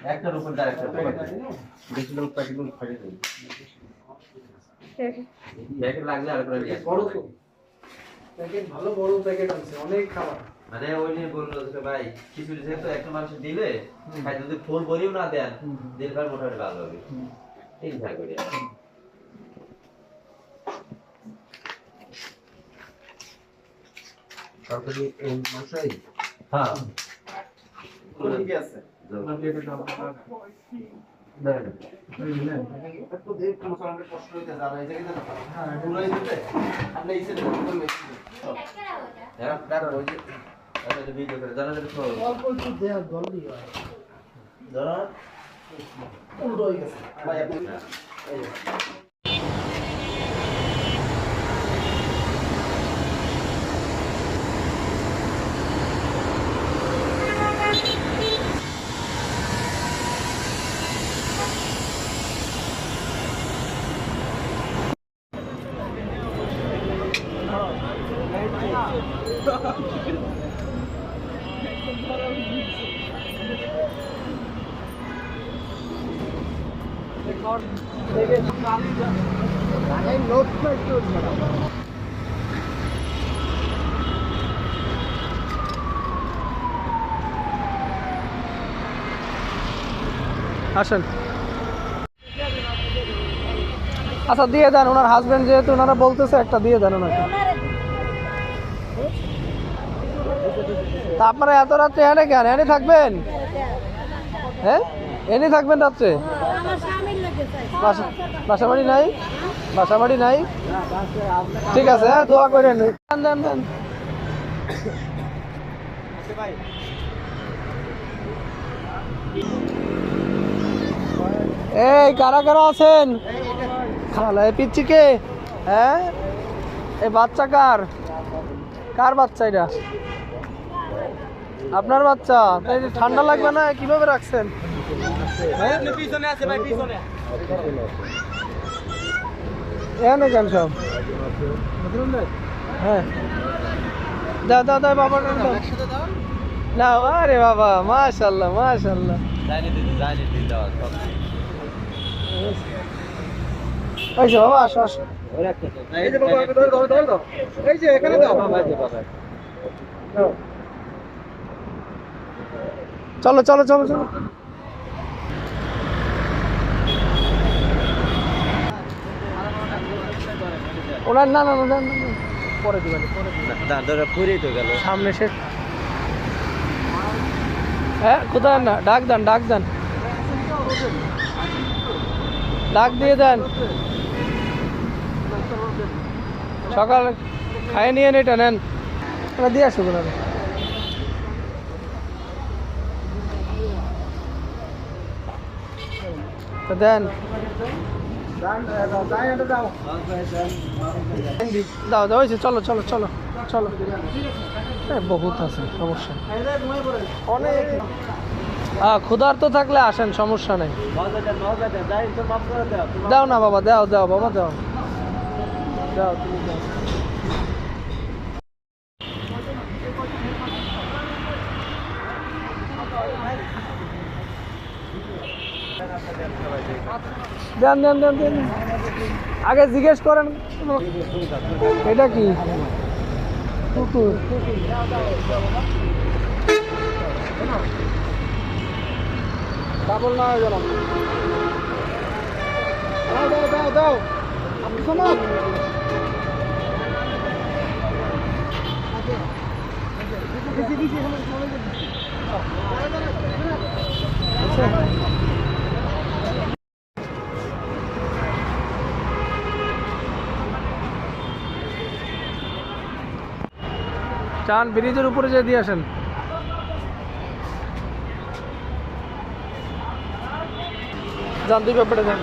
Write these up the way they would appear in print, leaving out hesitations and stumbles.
একটার উপর একটা বেশি লোক প্যাকেট ফাটিয়ে দেবে প্যাকেট লাগলে আর করে নিয়ে বড় তো প্যাকেট ভালো বড় প্যাকেট আছে অনেক খাবার আরে ওই নিয়ে বললো যে ভাই কিছু যেহেতু একটা মানুষ দিলে ভাই যদি ফুল ভরিও না দেন দিলবার মোটামুটি ভালো হবে ঠিক ঠাক করে তারপরে এই মাছাই হ্যাঁ ঠিক আছে আপনার পেটে দাও না একটু দেখ কোনো সামনে কষ্ট হইতে যাবে এই জায়গায় হ্যাঁ পুরোই দিতে আপনি ইসে করবেন হ্যাঁ দাঁড়া ওই যে এটা ভিডিও করে জানা যাবে তো অল্প একটু দেয়া জলদি হয় দাঁড়া উল্টো হয়ে গেছে ভাই আপনি এই আসেন আচ্ছা দিয়ে দেন ওনার হাজবেন্ড যেহেতু ওনারা বলতেছে একটা দিয়ে দেন ওনাকে তা আপনারা এত রাত্রে এনে কেন এনে থাকবেন হ্যাঁ এনে থাকবেন রাত্রে বাসা বাড়ি নাই বাসা বাড়ি নাই ঠিক আছে হ্যাঁ দোয়া করেন দেন দেন এই কারা কারা আছেন খালা পিচ্ছি কে হ্যাঁ এই বাচ্চা কার কার বাচ্চা এটা আপনার বাচ্চা তাই ঠান্ডা লাগবে না কিভাবে রাখছেন পিছনে আছে ভাই পিছনে এখানে কেন সব হ্যাঁ দাও দাও দাও বাবা না আরে বাবা মাশাআল্লাহ মাশাআল্লাহ এই যে বাবা আসো আসো এই যে বাবা দাও এই যে এখানে দাও চলো চলো চলো চলো ওনার না না না পরে দিবেন পরে তো গেল সামনে সে হ্যাঁ কোথায় না ডাক দেন ডাক দেন ডাক দিয়ে দেন সকালে খাই নিয়ে এটা নেন দিয়ে আসবো না দেন দাও দাও হয়েছে চলো চলো চলো চলো বহুত আছে সমস্যা অনেক ক্ষুধার্ত থাকলে আসেন সমস্যা নেই দাও না বাবা দাও দাও বাবা দাও দাও তুমি দাও দেন দেন দেন দেন আগে জিজ্ঞেস করেন এটা কি কুকুর ডাবল না হয়ে গেলাম দাও দাও দাও দাও আপনি শোনো চান ব্রিজের উপরে যে দিয়ে আসেন যান দুই ব্যাপারে যান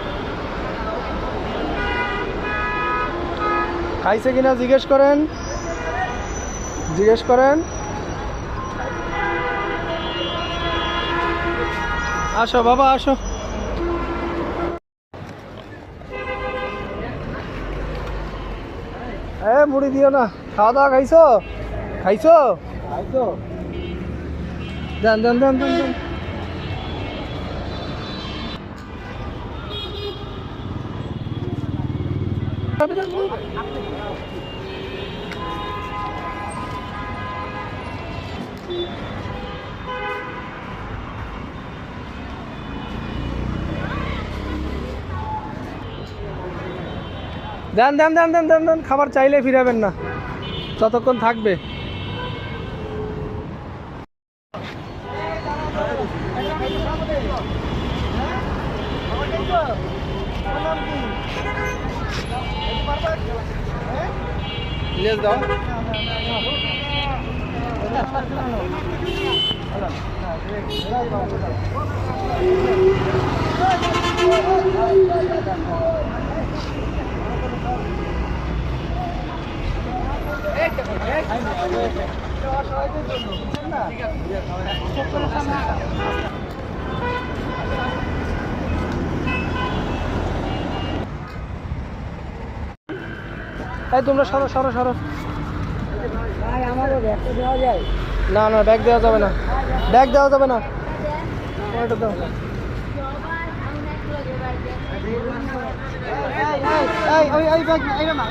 খাইছে কিনা জিজ্ঞেস করেন আসো বাবা আসো এ মুড়ি দিও না, খাওয়া দাওয়া খাইছো? খাইছো? দেন দেন দেন দেন দেন। দেন দেন দেন দেন দেন দেন, খাবার চাইলে ফিরাবেন না, ততক্ষণ থাকবে। এই তোমরা সরো সরো সরো। না না, ব্যাগ দেওয়া যাবে না, ব্যাগ দেওয়া যাবে না। ওটা দাও। এই ব্যাগ না,